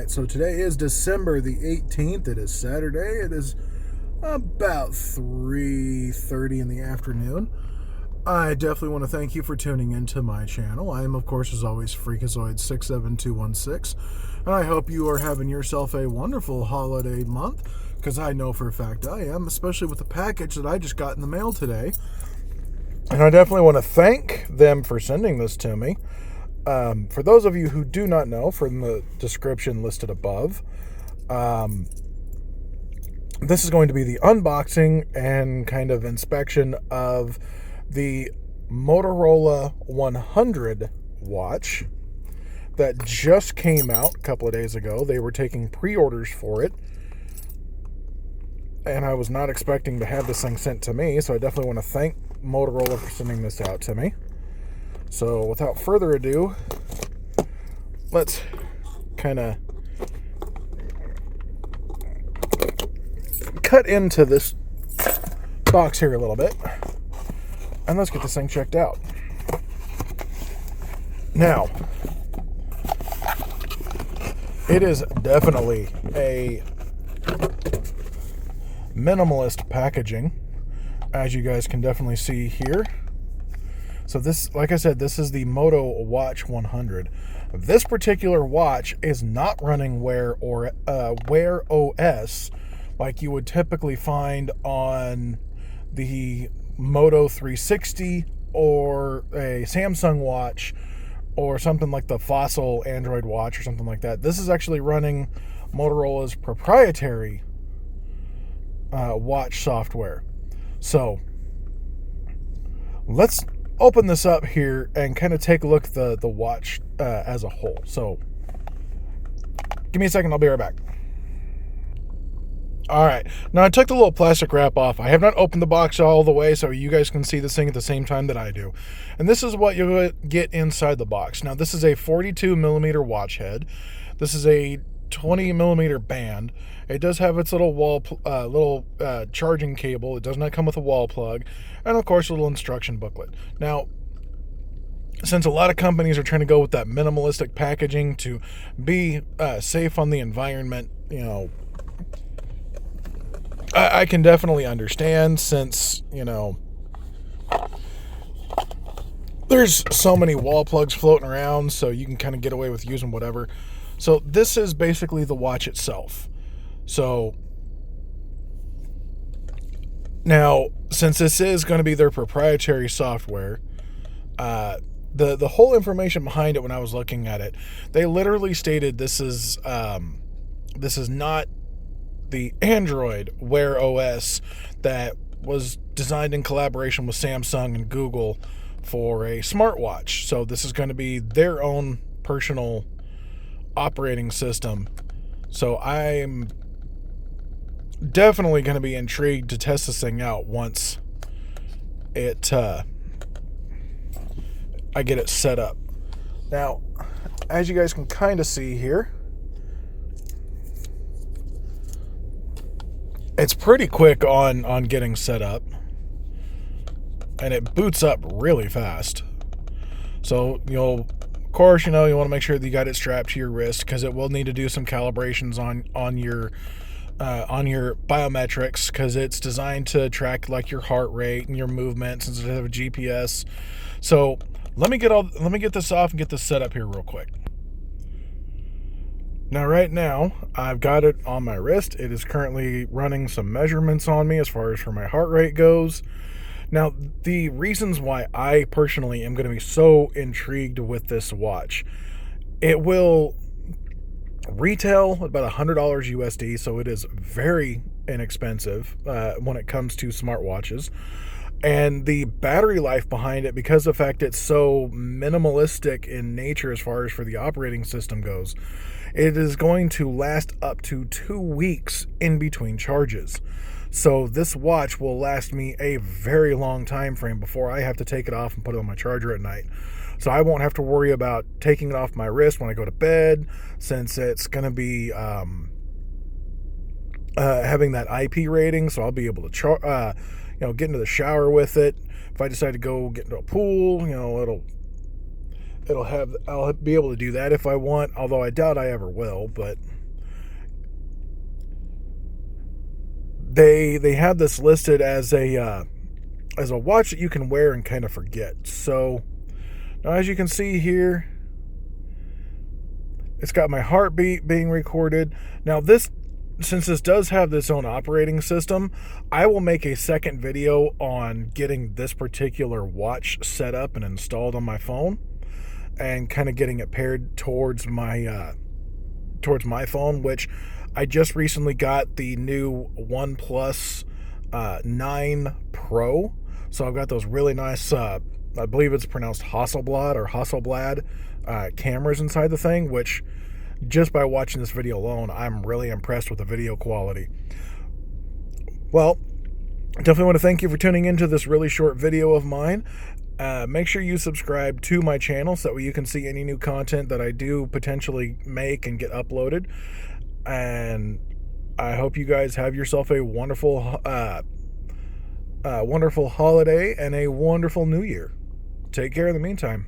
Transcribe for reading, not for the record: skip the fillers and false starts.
right, so today is December the 18th. It is Saturday. It is about 3:30 in the afternoon. I definitely want to thank you for tuning into my channel. I am, of course, as always, Freakazoid67216, and I hope you are having yourself a wonderful holiday month, because I know for a fact I am, especially with the package that I just got in the mail today. And I definitely want to thank them for sending this to me. For those of you who do not know, from the description listed above, this is going to be the unboxing and kind of inspection of the Motorola 100 watch that just came out a couple of days ago. They were taking pre-orders for it, and I was not expecting to have this thing sent to me, so I definitely want to thank Motorola for sending this out to me. So without further ado, let's kind of cut into this box here a little bit, and let's get this thing checked out. Now, it is definitely a minimalist packaging, as you guys can definitely see here. So this, like I said, this is the Moto Watch 100. This particular watch is not running Wear OS like you would typically find on the Moto 360 or a Samsung watch or something like the Fossil Android watch or something like that. This is actually running Motorola's proprietary watch software. So let's open this up here and kind of take a look at the watch as a whole. So give me a second, I'll be right back. All right, now I took the little plastic wrap off. I have not opened the box all the way so you guys can see this thing at the same time that I do. And this is what you'll get inside the box. Now this is a 42 millimeter watch head. This is a 20 millimeter band. It does have its little charging cable. It does not come with a wall plug, and of course a little instruction booklet. Now, since a lot of companies are trying to go with that minimalistic packaging to be safe on the environment, you know, I can definitely understand, since, you know, there's so many wall plugs floating around, so you can kind of get away with using whatever. So this is basically the watch itself. So now, since this is going to be their proprietary software, the whole information behind it, when I was looking at it, they literally stated this is not the Android Wear OS that was designed in collaboration with Samsung and Google for a smartwatch. So this is going to be their own personal operating system. So I'm definitely going to be intrigued to test this thing out once I get it set up. Now, as you guys can kind of see here, it's pretty quick on getting set up, and it boots up really fast. So of course, you want to make sure that you got it strapped to your wrist, because it will need to do some calibrations on your biometrics, because it's designed to track like your heart rate and your movement since it has a GPS. So let me get this off and get this set up here real quick. Now, right now, I've got it on my wrist. It is currently running some measurements on me as far as for my heart rate goes. Now, the reasons why I personally am going to be so intrigued with this watch, it will retail about $100 USD, so it is very inexpensive when it comes to smartwatches. And the battery life behind it, because of the fact it's so minimalistic in nature as far as for the operating system goes, it is going to last up to 2 weeks in between charges. So this watch will last me a very long time frame before I have to take it off and put it on my charger at night. So I won't have to worry about taking it off my wrist when I go to bed, since it's going to be having that IP rating. So I'll be able to get into the shower with it. If I decide to go get into a pool, it'll I'll be able to do that if I want, although I doubt I ever will. But they have this listed as a watch that you can wear and kind of forget. So now, as you can see here, it's got my heartbeat being recorded. Now since this does have its own operating system, I will make a second video on getting this particular watch set up and installed on my phone, and kind of getting it paired towards my phone, which I just recently got the new OnePlus 9 Pro. So I've got those really nice, I believe it's pronounced Hasselblad cameras inside the thing, which just by watching this video alone, I'm really impressed with the video quality. Well, definitely want to thank you for tuning into this really short video of mine. Make sure you subscribe to my channel so that way you can see any new content that I do potentially make and get uploaded. And I hope you guys have yourself a wonderful holiday and a wonderful new year. Take care in the meantime.